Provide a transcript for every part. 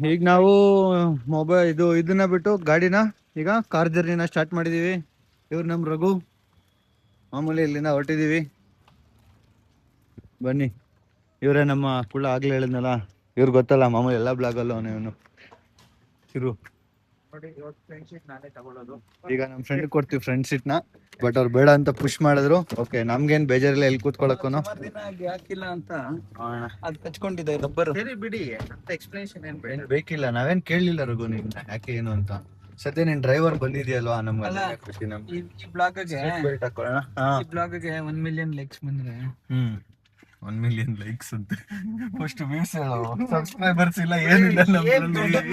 ಈಗ ನಾವು ಇದನ್ನ ಬಿಟ್ಟು ಗಾಡಿನ ಈಗ ಕಾರ್ ಜರ್ನಿನ ಸ್ಟಾರ್ಟ್ ಮಾಡಿದೀವಿ. ಇವ್ರು ನಮ್ ರಘು. ಮಾಮೂಲಿ ಇಲ್ಲಿಂದ ಹೊರಟಿದೀವಿ. ಬನ್ನಿ, ಇವರೇ ನಮ್ಮ ಕುಳ್ಳ. ಆಗ್ಲೇ ಹೇಳಿದ್ನಲ್ಲ, ಇವ್ರು ಗೊತ್ತಲ್ಲ ಮಾಮೂಲಿ ಎಲ್ಲಾ ಬ್ಲಾಗಲ್ಲೂ ಅವನು ಇರು. ಈಗ ನಮ್ ಫ್ರೆಂಡ್ ಕೊಡ್ತೀವಿ ಫ್ರೆಂಡ್ ಸೀಟ್ ನ, ಬಟ್ ಅವ್ರು ಬೇಡ ಅಂತ ಪುಷ್ ಮಾಡಿದ್ರು. ಓಕೆ, ನಮ್ಗೇನ್ ಬೇಜಾರಿಲ್ಲ ಎಲ್ಲಿ ಕೂತ್ಕೊಳಕ್ಕೂ. ಹಾಕಿಲ್ಲ ಅಂತ ಅದ್ ಕಚ್ಕೊಂಡಿದೆ ರಬ್ಬರ್. ಸರಿ ಬಿಡಿ, ಅಂತ ಎಕ್ಸ್ಪ್ಲನೇಷನ್ ಏನ್ ಬೇಕಿಲ್ಲ. ನಾವೇನ್ ಕೇಳಲಿಲ್ಲ ರಘು ನಿಮ್ನ ಯಾಕೆ ಏನು ಅಂತ. ಸದ್ಯ ನಿನ್ ಡ್ರೈವರ್ ಬಂದಿದ್ಯಲ್ವಾ ನಮ್ಗೆ ಖುಷಿ. ಈ ಬ್ಲಾಗ್ಗೆ 1 ಮಿಲಿಯನ್ ಲೈಕ್ಸ್ ಬಂದ್ರೆ 1 ಮಿಲಿಯನ್ ಲೈಕ್ಸ್ ಅಂತ ಫಸ್ಟ್ ವ್ಯೂಸ್ ಸಬ್ಸ್ಕ್ರೈಬರ್ಸ್ ಇಲ್ಲ ಏನಿಲ್ಲ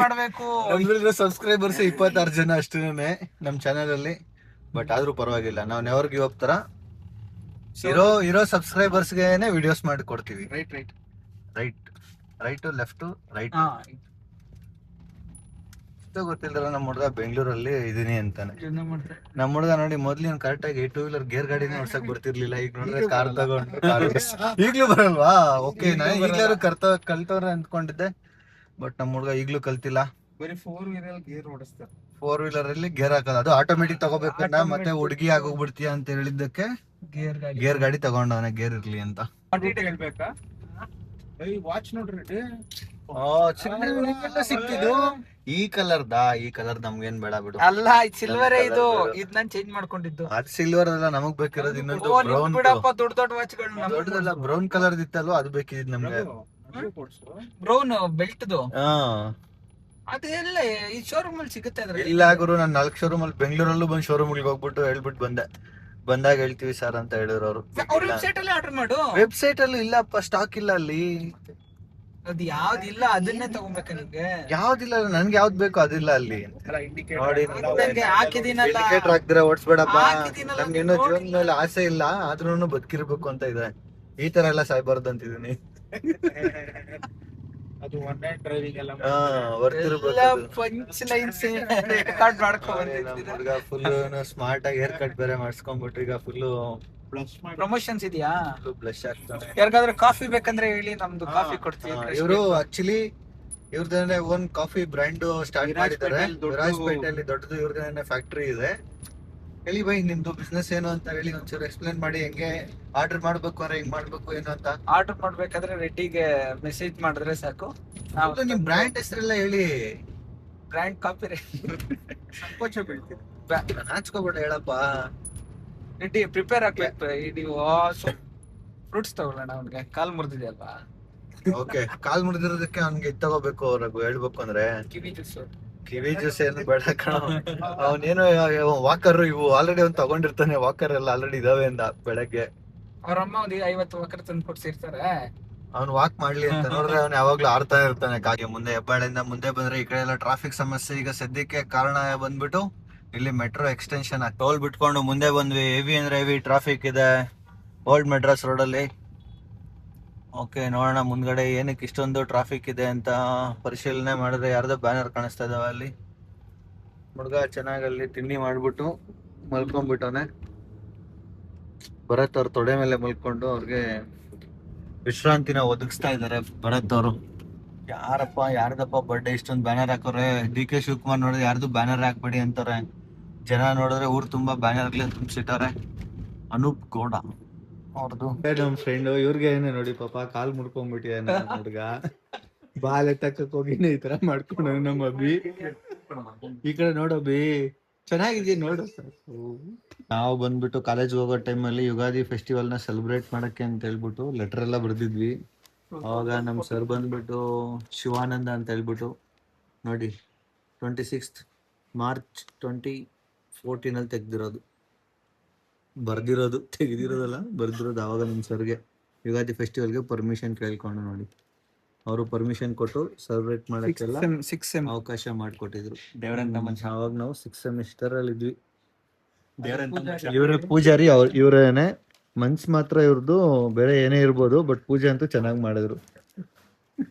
ಮಾಡ್ಬೇಕು. ಸಬ್ಸ್ಕ್ರೈಬರ್ಸ್ 26 ಜನ ಅಷ್ಟೇನೆ ನಮ್ ಚಾನೆಲ್ ಅಲ್ಲಿ. ಬಟ್ ಆದ್ರೂ ಪರವಾಗಿಲ್ಲ, ನಾವು ನೆವರ್ ಗಿವ್ ಅಪ್ ತರ ಇರೋ ಸಬ್ಸ್ಕ್ರೈಬರ್ಸ್ ಗೆನೆ ವಿಡಿಯೋಸ್ ಮಾಡಿ ಕೊಡ್ತೀವಿ. ರೈಟ್ ಲೆಫ್ಟ್ ರೈಟ್ ಗೊತ್ತಿಲ್ದ್ರ ನಮ್ಮ ಹುಡುಗ ಬೆಂಗಳೂರಲ್ಲಿ ಇದೀನಿ ಅಂತಾನೆ. ನಮ್ಮ ಹುಡುಗ ನೋಡಿ, ಮೊದ್ಲು ಕರೆಕ್ಟ್ ಆಗಿ 2 ವೀಲರ್ ಗೇರ್ ಗಾಡಿ ಓಡ್ಸಕ್ ಬರ್ತಿರ್ಲಿಲ್ಲ. ಈಗ ನೋಡಿದ್ರೆ ಕಾರ್ ತಗೊಂಡು ಈಗ್ಲೂ ಬರಲ್ವಾ? ಓಕೆ, ನಾನು ಈಗ್ಲಾರು ಕಲ್ತವ್ರೆ ಅಂದ್ಕೊಂಡಿದ್ದೆ, ಬಟ್ ನಮ್ಮ ಹುಡುಗ ಈಗ್ಲೂ ಕಲ್ತಿಲ್ಲ. ಬರೀ 4 ವೀಲರ್ ಗೇರ್ ಓಡಿಸ್ತಾರೆ. 4 ವೀಲರ್ ಅಲ್ಲಿ ಗೇರ್ ಹಾಕೋದು, ಅದು ಆಟೋಮೆಟಿಕ್ ತಗೋಬೇಕು. ಮತ್ತೆ ಹುಡುಗಿ ಆಗೋಗ್ಬಿಡ್ತೀಯ ಅಂತ ಹೇಳಿದ್ದಕ್ಕೆ ಗೇರ್ ಗಾಡಿ ತಗೊಂಡವನೆ, ಗೇರ್ ಇರ್ಲಿ ಅಂತ. ಹೇಳ್ಬೇಕಾ? ವಾಚ್ ನೋಡ್ರಿ, ಸಿಕ್ತಿದ್ದು ಈ ಕಲರ್ ನಮ್ಗೇನ್ ಬೇಡ ಬಿಡು. ಅಲ್ಲ, ಸಿಲ್ವರ್ ಇದು ನಾನ್ ಚೇಂಜ್ ಮಾಡ್ಕೊಂಡಿದ್ದು. ಅದ್ ಸಿಲ್ವರ್ ಅಲ್ಲ, ನಮಗ್ ಬೇಕಿರೋದು ಇನ್ನೊಂದು ಬ್ರೌನ್. ದೊಡ್ಡ ದೊಡ್ಡ ವಾಚ್ಗಳು ದೊಡ್ಡದಲ್ಲ, ಬ್ರೌನ್ ಕಲರ್ ಇತ್ತಲ್ವ, ಅದು ಬೇಕಿದ್ ನಮ್ಗೆ. ಬ್ರೌನ್ ಬೆಲ್ಟ್ದು ಅದೆಲ್ಲ ಈ ಶೋರೂಮ್ ಅಲ್ಲಿ ಸಿಗುತ್ತೆ. ಇಲ್ಲ ಗುರು, ನಾನು 4 ಶೋರೂಮ್ ಅಲ್ಲಿ ಬೆಂಗಳೂರಲ್ಲೂ ಬಂದ್ ಶೋರೂಮ್ ಹೋಗ್ಬಿಟ್ಟು ಹೇಳ್ಬಿಟ್ಟು ಬಂದಾಗ ಹೇಳ್ತೀವಿ ಸರ್ ಅಂತ ಹೇಳಿದ್ರು ಅವರು. ವೆಬ್ಸೈಟ್ ಅಲ್ಲಿ ಆರ್ಡರ್ ಮಾಡು. ವೆಬ್ಸೈಟ್ ಅಲ್ಲಿ ಇಲ್ಲಪ್ಪ, ಸ್ಟಾಕ್ ಇಲ್ಲ ಅಲ್ಲಿ. ಅದು ಯಾವ್ದಿಲ್ಲ ಅದನ್ನೇ ತಗೋಬೇಕ ನಿಮ್ಗೆ. ಯಾವ್ದಿಲ್ಲ, ನನ್ಗೆ ಯಾವ್ದು ಬೇಕು ಅದಿಲ್ಲ ಅಲ್ಲಿ. ನೋಡಿ, ಹಾಕಿದೀನಲ್ಲ, ಇಂಡಿಕೇಟರ್ ಹಾಕ್ದಿರ ಓಡಿಸ್ಬೇಡಪ್ಪ. ನಮ್ಗೆ ಇನ್ನೂ ಜೀವನ ಮೇಲೆ ಆಸೆ ಇಲ್ಲ, ಆದ್ರೂ ಬದುಕಿರ್ಬೇಕು ಅಂತ ಇದೆ. ಈ ತರ ಎಲ್ಲ ಸಾಯ್ಬಾರ್ದು ಅಂತಿದೀನಿ. ಅದು ಒನ್ ನೈಟ್ ಡ್ರೈವಿಂಗ್ ಎಲ್ಲ ಫುಲ್ ಸ್ಮಾರ್ಟ್ ಆಗಿ ಹೇರ್ ಕಟ್ ಬೇರೆ ಮಾಡಿಸ್ಕೊಂಡ್ಬಿಟ್ಟು ಈಗ ಫುಲ್ ಪ್ರಮೋಷನ್ಸ್ ಇದೆಯಾ? ಬ್ಲಶ್ ಆಗ್ತಾನೆ. ಯಾರಿಗಾದ್ರೂ ಕಾಫಿ ಬೇಕಂದ್ರೆ ಹೇಳಿ, ನಮ್ದು ಕಾಫಿ ಕೊಡ್ತೀವಿ. ಇವರು ಆಕ್ಚುಲಿ ಇವ್ರದೇ ಓನ್ ಕಾಫಿ ಬ್ರ್ಯಾಂಡ್ ಸ್ಟಾರ್ಟ್ ಮಾಡಿದ್ದಾರೆ ವಿರಾಜಪೇಟೆಯಲ್ಲಿ. ದೊಡ್ಡದು ಇವ್ರದೇ ಫ್ಯಾಕ್ಟರಿ ಇದೆ. ಹೇಳಿ ಬೈ, ನಿಮ್ದು ಬಿಸ್ನೆಸ್ ಏನು ಅಂತ ಹೇಳಿ ಒಂಚೂರು ಎಕ್ಸ್ಪ್ಲೇನ್ ಮಾಡಿ. ಹೆಂಗೆ ಆರ್ಡರ್ ಮಾಡ್ಬೇಕು ಅಂದ್ರೆ ಹೆಂಗ್ ಮಾಡ್ಬೇಕು ಏನು ಅಂತ. ಆರ್ಡರ್ ಮಾಡ್ಬೇಕಾದ್ರೆ ರೆಡ್ಡಿಗೆ ಮೆಸೇಜ್ ಮಾಡಿದ್ರೆ ಸಾಕು. ನಿಮ್ ಬ್ರ್ಯಾಂಡ್ ಹೆಸರೆಲ್ಲ ಹೇಳಿ. ಬ್ರ್ಯಾಂಡ್ ಕಾಪಿ ಸಂಕೋಚ ಬೀಳ್ತೀವಿ, ನಾಚ್ಕೋಬೇಡ ಹೇಳಪ್ಪ. ರೆಡ್ಡಿ ಪ್ರಿಪೇರ್ ಆಗ್ಬೇಕು. ನೀವು ಫ್ರೂಟ್ಸ್ ತಗೊಳ್ಳೋಣ. ಅವ್ನಿಗೆ ಕಾಲ್ ಮುರಿದಿದೆಯಲ್ವಾ? ಓಕೆ, ಕಾಲ್ ಮುರಿದಿರೋದಕ್ಕೆ ಅವ್ನಿಗೆ ತಗೋಬೇಕು ರಘು, ಹೇಳ್ಬೇಕು ಅಂದ್ರೆ. ಕಿವಿ ಜ್ಯೂಸ್ ಏನು ಬೇಡ ಕಣ. ಅವನೇನೋ ವಾಕರ್, ಇವು ಆಲ್ರೆಡಿ ಅವ್ನು ತಗೊಂಡಿರ್ತಾನೆ. ವಾಕರ್ ಎಲ್ಲ ಆಲ್ರೆಡಿ ಇದಾವೆ ಅಂದ ಬೆಳಗ್ಗೆ. ಅವ್ರಮ್ಮ ಒಂದು 50 ವಾಕರ್ ತಂದು ಕೊಡ್ಸಿರ್ತಾರೆ. ಅವ್ನು ವಾಕ್ ಮಾಡ್ಲಿ ಅಂತ ನೋಡಿದ್ರೆ ಅವ್ನು ಯಾವಾಗ್ಲೂ ಆಡ್ತಾ ಇರ್ತಾನೆ ಕಾಗೆ ಮುಂದೆ. ಹೆಬ್ಬಾಳಿಂದ ಮುಂದೆ ಬಂದ್ರೆ ಈ ಕಡೆ ಎಲ್ಲ ಟ್ರಾಫಿಕ್ ಸಮಸ್ಯೆ. ಈಗ ಸದ್ಯಕ್ಕೆ ಕಾರಣ ಬಂದ್ಬಿಟ್ಟು ಇಲ್ಲಿ ಮೆಟ್ರೋ ಎಕ್ಸ್ಟೆನ್ಷನ್ ಟೋಲ್ ಬಿಟ್ಕೊಂಡು ಮುಂದೆ ಬಂದ್ವಿ. ಹೆವಿ ಅಂದ್ರೆ ಹೆವಿ ಟ್ರಾಫಿಕ್ ಇದೆ ಓಲ್ಡ್ ಮೆಡ್ರಾಸ್ ರೋಡ್ ಅಲ್ಲಿ. ಓಕೆ, ನೋಡೋಣ ಮುಂದ್ಗಡೆ ಏನಕ್ಕೆ ಇಷ್ಟೊಂದು ಟ್ರಾಫಿಕ್ ಇದೆ ಅಂತ ಪರಿಶೀಲನೆ ಮಾಡಿದ್ರೆ ಯಾರ್ದೋ ಬ್ಯಾನರ್ ಕಾಣಿಸ್ತಾ ಇದಾವೆ ಅಲ್ಲಿ. ಹುಡುಗ ಚೆನ್ನಾಗಿ ಅಲ್ಲಿ ತಿಂಡಿ ಮಾಡ್ಬಿಟ್ಟು ಮಲ್ಕೊಂಡ್ಬಿಟ್ಟವನೆ. ಭರತ್ ಅವ್ರ ತೊಡೆ ಮೇಲೆ ಮಲ್ಕೊಂಡು ಅವ್ರಿಗೆ ವಿಶ್ರಾಂತಿನ ಒದಗಿಸ್ತಾ ಇದಾರೆ ಭರತ್ ಅವರು. ಯಾರ್ದಪ್ಪ ಬರ್ಡೇ ಇಷ್ಟೊಂದು ಬ್ಯಾನರ್ ಹಾಕೋರೆ. DK ಶಿವಕುಮಾರ್ ನೋಡಿದ್ರೆ ಯಾರ್ದು ಬ್ಯಾನರ್ ಹಾಕ್ಬೇಡಿ ಅಂತಾರೆ. ಜನ ನೋಡಿದ್ರೆ ಊರ್ ತುಂಬಾ ಬ್ಯಾನರ್ಗಳೇ ತುಂಬಿಸಿಟ್ಟಾರೆ. ಅನೂಪ್ ಗೌಡ ಅವ್ರದ್ದು ನಮ್ ಫ್ರೆಂಡ್. ಇವ್ರಿಗೆ ಏನೇ ನೋಡಿ ಪಾಪ ಕಾಲ್ ಮುಡ್ಕೊಂಡ್ಬಿಟ್ಟಿದೆ ಹುಡುಗ. ಬಾಲ್ ಎತ್ತಕ್ ಹೋಗಿನ ಈ ತರ ಮಾಡ್ಕೊಂಡು ನಮ್ಮ ಅಬ್ಬಿ. ಈ ಕಡೆ ನೋಡಬ್ಬಿ, ಚೆನ್ನಾಗಿದೆ ನೋಡು. ನಾವು ಬಂದ್ಬಿಟ್ಟು ಕಾಲೇಜ್ ಹೋಗೋ ಟೈಮಲ್ಲಿ ಯುಗಾದಿ ಫೆಸ್ಟಿವಲ್ ನ ಸೆಲೆಬ್ರೇಟ್ ಮಾಡಕ್ಕೆ ಅಂತ ಹೇಳ್ಬಿಟ್ಟು ಲೆಟರ್ ಎಲ್ಲ ಬರ್ದಿದ್ವಿ. ಅವಾಗ ನಮ್ ಸರ್ ಬಂದ್ಬಿಟ್ಟು ಶಿವಾನಂದ ಅಂತ ಹೇಳ್ಬಿಟ್ಟು ನೋಡಿ 26 ಮಾರ್ಚ್ 2014 ಅಲ್ಲಿ ತೆಗ್ದಿರೋದು, ತೆಗ್ದಿರೋದಲ್ಲ ಬರ್ದಿರೋದು. ಅವಾಗ ನಮ್ ಸರ್ಗೆ ಯುಗಾದಿ ಫೆಸ್ಟಿವಲ್ಗೆ ಪರ್ಮಿಷನ್ ಕೇಳ್ಕೊಂಡು ನೋಡಿ, ಅವರು ಪರ್ಮಿಷನ್ ಕೊಟ್ಟು ಸೆಲೆಬ್ರೇಟ್ ಮಾಡಕ್ಕೆಲ್ಲ ಅವಕಾಶ ಮಾಡಿಕೊಟ್ಟಿದ್ರು. ಅವಾಗ ನಾವು 6th ಸೆಮಿಸ್ಟರ್ ಅಲ್ಲಿ ಇದ್ವಿ. ಇವರೇ ಪೂಜಾರಿ, ಇವರೇನೆ. ಮನ್ಸ್ ಮಾತ್ರ ಇವ್ರದ್ದು ಬೇರೆ ಏನೇ ಇರ್ಬೋದು, ಬಟ್ ಪೂಜೆ ಅಂತೂ ಚೆನ್ನಾಗಿ ಮಾಡಿದ್ರು.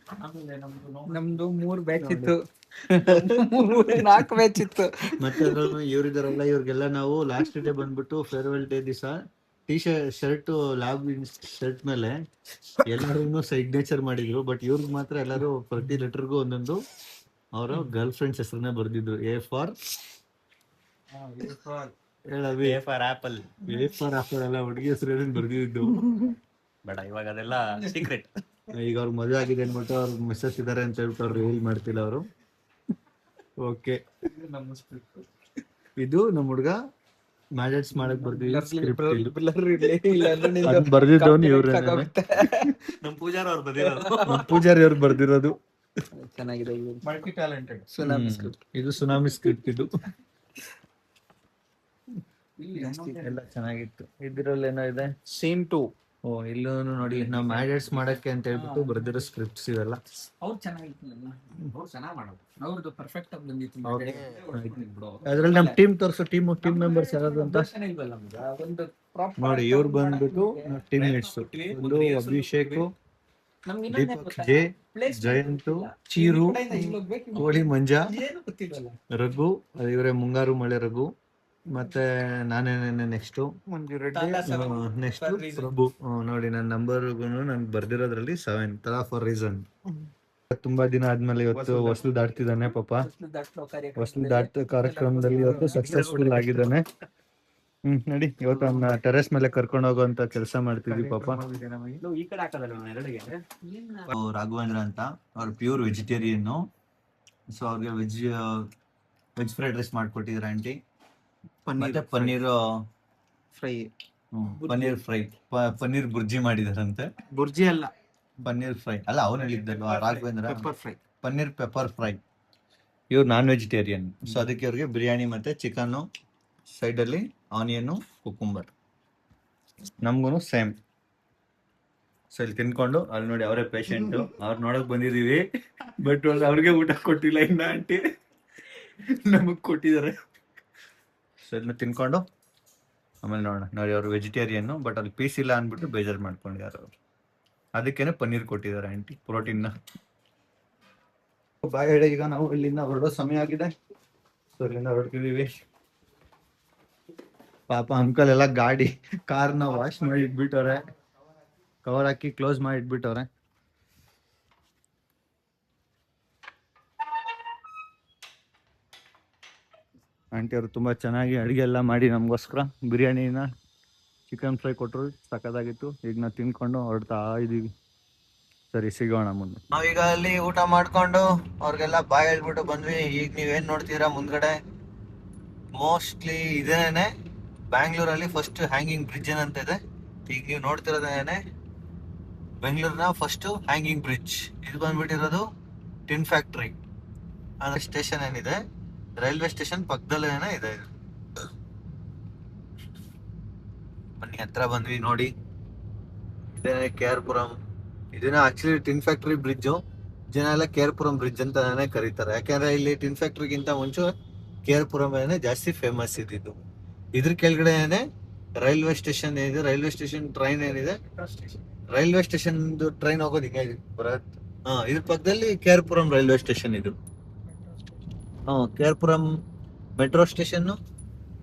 ನಮ್ದು 3 ಬ್ಯಾಚ್ ಇತ್ತು, 4 ಬ್ಯಾಚ್ ಇತ್ತು. ಮತ್ತೆ ಅದ್ರಲ್ಲೂ ಇವ್ರಿದಾರಲ್ಲ, ಇವ್ರಿಗೆಲ್ಲ ನಾವು ಲಾಸ್ಟ್ ಡೇ ಬಂದ್ಬಿಟ್ಟು ಫೇರ್ವೆಲ್ ಡೇ ದಿವಸ ಶರ್ಟ್ ಲ್ಯಾಬ್ ಶರ್ಟ್ ಮೇಲೆ ಎಲ್ಲರೂ ಸಿಗ್ನೇಚರ್ ಮಾಡಿದ್ರು. ಬಟ್ ಇವ್ರಿಗೆ ಮಾತ್ರ ಎಲ್ಲರೂ ಪ್ರತಿ ಲೆಟರ್ಗೂ ಒಂದೊಂದು ಅವರು ಗರ್ಲ್ ಫ್ರೆಂಡ್ಸ್ ಹೆಸರನ್ನೇ ಬರ್ದಿದ್ರು. ಎ ಫಾರ್ ಹೇಳವಿ, A for apple. A for apple ಎಲ್ಲ ಹುಡುಗಿ ಹೆಸರು ಬರ್ದಿದ್ದು. ಬೇಡ, ಇವಾಗ ಅದೆಲ್ಲ ಸೀಕ್ರೆಟ್. ಈಗ ಅವ್ರ ಮದುವೆ ಆಗಿದೆ ಅನ್ಬಿಟ್ಟು ಅವ್ರ ಮಿಸ್ಸಸ್ ಇದಾರೆ ಅಂತ ಹೇಳ್ಬಿಟ್ಟು ಅವ್ರು ರಿವೀಲ್ ಮಾಡ್ತಿಲ್ಲ ಅವರು. ಓಕೆ, ಇದು ನಮ್ಮ ಹುಡುಗ ಮ್ಯಾರೇಜ್ ಮಾಡಕ್ ಬರ್ದಿದ್ದವನು ಇವ್ರು. ನಮ್ ಪೂಜಾರ ಅವ್ರು ಬಂದಿರೋದು. ಪೂಜಾರಿ ಅವ್ರು ಬರ್ದಿರೋದು. ಚೆನ್ನಾಗಿದೆ. Multi talented. ಇದು ಸುನಾಮಿ ಸ್ಕ್ರಿಪ್ಟ್. ಇದು ಎಲ್ಲ ಚೆನ್ನಾಗಿತ್ತು. ಇದ್ರಲ್ಲಿ ಏನೋ ಇದೆ, ಸೀನ್ 2. ಓ ಇಲ್ಲೂ ನೋಡಿ, ನಾವು ಮ್ಯಾರೇಜ್ ಮಾಡಕ್ಕೆ ಅಂತ ಹೇಳ್ಬಿಟ್ಟು ಬರ್ದಿರೋ ಸ್ಕ್ರಿಪ್ಟ್ಸ್ ಇವೆಲ್ಲ. ಅವ್ರು ಚೆನ್ನಾಗಿತ್ತಲ್ಲ, ಅವ್ರು ಚೆನ್ನಾಗಿ ಮಾಡೋದು, ಅವ್ರದ್ದು ಪರ್ಫೆಕ್ಟ್ ಆಗಿ ಬಂದಿತ್ತು. ಅದ್ರಲ್ಲಿ ನಮ್ಮ ಟೀಮ್ ತೋರಿಸೋ ಟೀಮ್ ಮೆಂಬರ್ಸ್ ಯಾರು ಅಂತ ನೋಡಿ. ಇವ್ರು ಬಂದ್ಬಿಟ್ಟು ಟೀಮ್ ಮೇಟ್ಸ್. ಒಂದು ಅಭಿಷೇಕ್, ದೀಪಕ್, ಜೆ, ಜಯಂತು, ಚೀರು, ಕೋಳಿ ಮಂಜ, ರಘು, ಇವರೇ ಮುಂಗಾರು ಮಳೆ ರಘು, ಮತ್ತೆ ನಾನೇನೇನೆ ನೆಕ್ಸ್ಟ್ ಪ್ರಭು. ನೋಡಿ ನನ್ನ ನಂಬರ್ಗು ನನ್ಗೆ ಬರ್ದಿರೋದ್ರಲ್ಲಿ 7 ತಲಾ ಫಾರ್ ರೀಸನ್. ತುಂಬಾ ದಿನ ಆದ್ಮೇಲೆ ಇವತ್ತು ಹೊಸಲು ದಾಟ್ತಿದ್ದಾನೆ ಪಾಪ. ಹೊಸಲು ದಾಟ ಕಾರ್ಯಕ್ರಮದಲ್ಲಿ ಇವತ್ತು ಸಕ್ಸಸ್ಫುಲ್ ಆಗಿದ್ದಾನೆ. ನೋಡಿ, ಇವತ್ತು ಅವ್ನ ಟೆರೆಸ್ ಮೇಲೆ ಕರ್ಕೊಂಡು ಹೋಗುವಂತ ಕೆಲಸ ಮಾಡ್ತಿದ್ವಿ ಪಾಪ. ಈ ಕಡೆ ಹಾಕೋದಲ್ಲ ಎರಡಿಗೆ. ರಾಘವೇಂದ್ರ ಅಂತ, ಅವ್ರು ಪ್ಯೂರ್ ವೆಜಿಟೇರಿಯನ್. ಸೊ ಅವ್ರಿಗೆ ವೆಜ್ ಫ್ರೈಡ್ ರೈಸ್ ಮಾಡ್ಕೊಟ್ಟಿದ್ರು ಆಂಟಿ. ಮತ್ತೆ ಪನ್ನೀರ್ ಫ್ರೈ, ಪನ್ನೀರ್ ಫ್ರೈ, ಪನ್ನೀರ್ ಬುರ್ಜಿ ಮಾಡಿದಾರಂತೆ. ಬುರ್ಜಿ ಅಲ್ಲ, ಪನ್ನೀರ್ ಫ್ರೈ ಅಲ್ಲ, ಅವನು ಹೇಳಿದ್ದಲ್ವಾ Raghavendra, pepper fry, paneer pepper fry. ಇವ್ರು ನಾನ್ ವೆಜಿಟೇರಿಯನ್. ಸೊ ಅದಕ್ಕೆ ಅವ್ರಿಗೆ ಬಿರಿಯಾನಿ ಮತ್ತೆ ಚಿಕನ್, ಸೈಡ್ ಅಲ್ಲಿ ಆನಿಯನ್, ಕುಕುಂಬರ್. ನಮ್ಗೂ ಸೇಮ್. ಸೊ ಇಲ್ಲಿ ತಿನ್ಕೊಂಡು ಅಲ್ಲಿ ನೋಡಿ, ಅವರೇ ಪೇಷಂಟ್, ಅವ್ರು ನೋಡಕ್ ಬಂದಿದೀವಿ. ಬಟ್ ಅವ್ರಿಗೆ ಊಟ ಕೊಟ್ಟಿಲ್ಲ ಇನ್ನ ಆಂಟಿ, ನಮಗ್ ಕೊಟ್ಟಿದ್ದಾರೆ. ಸೊ ಇದನ್ನ ತಿನ್ಕೊಂಡು ಆಮೇಲೆ ನೋಡೋಣ. ನೋಡಿ, ಅವ್ರು ವೆಜಿಟೇರಿಯನ್, ಬಟ್ ಅಲ್ಲಿ ಪೀಸ್ ಇಲ್ಲ ಅಂದ್ಬಿಟ್ಟು ಬೇಜಾರು ಮಾಡ್ಕೊಂಡಿದ್ದಾರೆ ಅವ್ರು. ಅದಕ್ಕೇನೆ ಪನ್ನೀರ್ ಕೊಟ್ಟಿದ್ದಾರೆ ಆಂಟಿ, ಪ್ರೋಟೀನ್. ಬಾಯ್ ಹೇಳಿ, ಈಗ ನಾವು ಇಲ್ಲಿಂದ ಹೊರಡೋ ಸಮಯ ಆಗಿದೆ. ಸೊ ಇಲ್ಲಿಂದ ಹೊರಡ್ತಿದೀವಿ. ಪಾಪ ಅಂಕಲ್ ಎಲ್ಲ ಕಾರ್ನ ವಾಶ್ ಮಾಡಿ ಇಟ್ಬಿಟ್ಟವ್ರೆ, ಕವರ್ ಹಾಕಿ ಕ್ಲೋಸ್ ಮಾಡಿ ಇಟ್ಬಿಟ್ಟವ್ರೆ. ಆಂಟಿ ಅವರು ತುಂಬಾ ಚೆನ್ನಾಗಿ ಅಡಿಗೆ ಎಲ್ಲ ಮಾಡಿ ನಮಗೋಸ್ಕರ ಬಿರಿಯಾನಿನ, ಚಿಕನ್ ಫ್ರೈ ಕೊಟ್ಟರು, ಸಖತ್ತಾಗಿತ್ತು. ಈಗ ನಾವು ತಿನ್ಕೊಂಡು ಹೊರಡ್ತಾ ಇದೀವಿ. ಸರಿ, ಸಿಗೋಣ ಮುಂದೆ. ನಾವೀಗ ಅಲ್ಲಿ ಊಟ ಮಾಡ್ಕೊಂಡು ಅವ್ರಿಗೆಲ್ಲ ಬಾಯ್ ಹೇಳ್ಬಿಟ್ಟು ಬಂದ್ವಿ. ಈಗ ನೀವೇನ್ ನೋಡ್ತೀರಾ ಮುಂದ್ಗಡೆ, ಮೋಸ್ಟ್ಲಿ ಇದೇನೆ ಬ್ಯಾಂಗ್ಳೂರಲ್ಲಿ ಫಸ್ಟ್ ಹ್ಯಾಂಗಿಂಗ್ ಬ್ರಿಡ್ಜ್ ಏನಂತ ಇದೆ. ಈಗ ನೀವು ನೋಡ್ತಿರೋದೇನೆ ಬೆಂಗಳೂರಿನ ಫಸ್ಟ್ ಹ್ಯಾಂಗಿಂಗ್ ಬ್ರಿಡ್ಜ್. ಇದು ಬಂದ್ಬಿಟ್ಟಿರೋದು ಟಿನ್ ಫ್ಯಾಕ್ಟ್ರಿ ಅಂದ್ರೆ ಸ್ಟೇಷನ್ ಏನಿದೆ, ರೈಲ್ವೆ ಸ್ಟೇಷನ್ ಪಕ್ಕದಲ್ಲೇನೆ ಇದೆ. ಬನ್ನಿ, ಹತ್ರ ಬಂದ್ವಿ ನೋಡಿ. ಇದೇನೆ KR-ಪುರಂ. ಇದನ್ನ ಆಕ್ಚುಲಿ ಟಿನ್ ಫ್ಯಾಕ್ಟ್ರಿ ಬ್ರಿಡ್ಜ್, ಜನ ಎಲ್ಲ KR-ಪುರಂ ಬ್ರಿಡ್ಜ್ ಅಂತಾನೆ ಕರೀತಾರೆ. ಯಾಕಂದ್ರೆ ಇಲ್ಲಿ ಟಿನ್ ಫ್ಯಾಕ್ಟ್ರಿಗಿಂತ ಮುಂಚೆ KR-ಪುರಂ ಜಾಸ್ತಿ ಫೇಮಸ್ ಇದ್ದಿದ್ದು. ಇದ್ರ ಕೆಳಗಡೆ ರೈಲ್ವೆ ಸ್ಟೇಷನ್ ಏನಿದೆ, ರೈಲ್ವೆ ಸ್ಟೇಷನ್ ಟ್ರೈನ್ ಏನಿದೆ, ರೈಲ್ವೆ ಸ್ಟೇಷನ್ ಟ್ರೈನ್ ಹೋಗೋದಿಕ್ಕೆ ಬರತ್. ಇದ್ರ ಪಕ್ಕದಲ್ಲಿ KR-ಪುರಂ ರೈಲ್ವೆ ಸ್ಟೇಷನ್. ಇದು KR-ಪುರಂ ಮೆಟ್ರೋ ಸ್ಟೇಷನ್.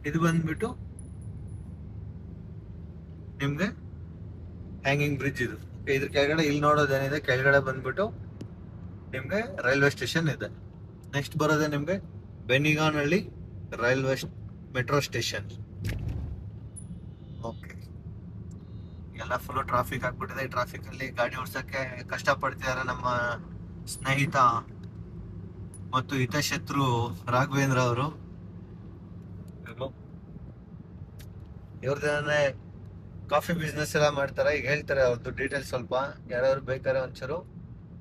ಇದು ಬಂದ್ಬಿಟ್ಟು ನಿಮ್ಗೆ ಹ್ಯಾಂಗಿಂಗ್ ಬ್ರಿಡ್ಜ್. ಇದು ಇದ್ರ ಕೆಳಗಡೆ ಇಲ್ಲಿ ನೋಡೋದೇನಿದೆ, ಕೆಳಗಡೆ ಬಂದ್ಬಿಟ್ಟು ನಿಮ್ಗೆ ರೈಲ್ವೆ ಸ್ಟೇಷನ್ ಇದೆ. ನೆಕ್ಸ್ಟ್ ಬರೋದೇ ನಿಮ್ಗೆ Benniganahalli railway metro station. Okay, ಎಲ್ಲ ಫುಲ್ ಟ್ರಾಫಿಕ್ ಆಗ್ಬಿಟ್ಟಿದೆ. ಟ್ರಾಫಿಕ್ ಅಲ್ಲಿ ಗಾಡಿ ಓಡಿಸಕ್ಕೆ ಕಷ್ಟ ಪಡ್ತಿದ್ದಾರೆ ನಮ್ಮ ಸ್ನೇಹಿತ ಮತ್ತು ಹಿತಶತ್ರು ರಾಘವೇಂದ್ರ ಅವರು. ಇವ್ರದೇ ಕಾಫಿ ಬಿಸ್ನೆಸ್ ಎಲ್ಲ ಮಾಡ್ತಾರೆ. ಈಗ ಹೇಳ್ತಾರೆ ಅವ್ರದ್ದು ಡೀಟೇಲ್ಸ್ ಸ್ವಲ್ಪ. ಯಾರ್ಯಾರು ಬೇಕಾದ್ರೆ ಒಂಚೂರು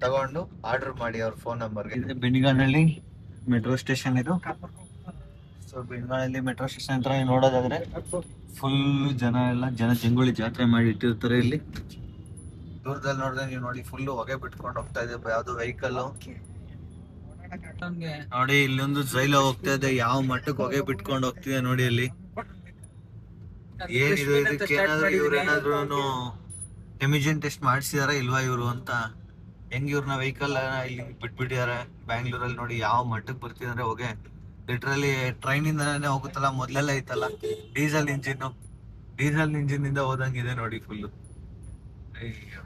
ತಗೊಂಡು ಆರ್ಡರ್ ಮಾಡಿ ಅವ್ರ ಫೋನ್ ನಂಬರ್ಗೆ. ಬೆನ್ನಿಗಾನಹಳ್ಳಿ ಮೆಟ್ರೋ ಸ್ಟೇಷನ್ ಇದು. ಸೊ ಬೆನ್ನಿಗಾನಹಳ್ಳಿ ಮೆಟ್ರೋ ಸ್ಟೇಷನ್ ಹತ್ರ ನೋಡೋದಾದ್ರೆ ಫುಲ್ ಜನ ಜಂಗುಳಿ ಜಾತ್ರೆ ಮಾಡಿ ಇಟ್ಟಿರ್ತಾರೆ ಇಲ್ಲಿ. ದೂರದಲ್ಲಿ ನೋಡಿದ್ರೆ ನೀವು ನೋಡಿ, ಫುಲ್ ಹೊಗೆ ಬಿಟ್ಕೊಂಡು ಹೋಗ್ತಾ ಇದೆ ಯಾವ್ದು ವೆಹಿಕಲ್. ನೋಡಿ, ಇಲ್ಲೊಂದು ಜೈಲ ಹೋಗ್ತಾ ಇದೆ, ಯಾವ ಮಟ್ಟಕ್ಕೆ ಹೊಗೆ ಬಿಟ್ಕೊಂಡು ಹೋಗ್ತಿದೆ ನೋಡಿ ಅಲ್ಲಿ. ಏನಿದೆ ಇದಕ್ಕೆ, ಇವ್ರು ಏನಾದ್ರು ಎಮಿಷನ್ ಟೆಸ್ಟ್ ಮಾಡಿಸಿದಾರ ಇಲ್ವಾ ಇವ್ರು ಅಂತ. ಹೆಂಗ್ ಇವ್ರನ್ನ ವೆಹಿಕಲ್ ಇಲ್ಲಿ ಬಿಟ್ಬಿಟ್ಟಿದ್ದಾರೆ ಬ್ಯಾಂಗ್ಳೂರಲ್ಲಿ. ನೋಡಿ ಯಾವ ಮಟ್ಟಕ್ಕೆ ಬರ್ತಿದ್ರೆ ಹೊಗೆ. ಲಿಟ್ರಲಿ ಟ್ರೈನ್ ಇಂದಾನೆ ಹೋಗುತ್ತಲ್ಲ, ಮೊದ್ಲೆಲ್ಲ ಐತಲ್ಲ ಡೀಸೆಲ್ ಇಂಜಿನ್ ಇಂದ ಹೋದಂಗಿದೆ ನೋಡಿ ಫುಲ್. ಅಯ್ಯೋ.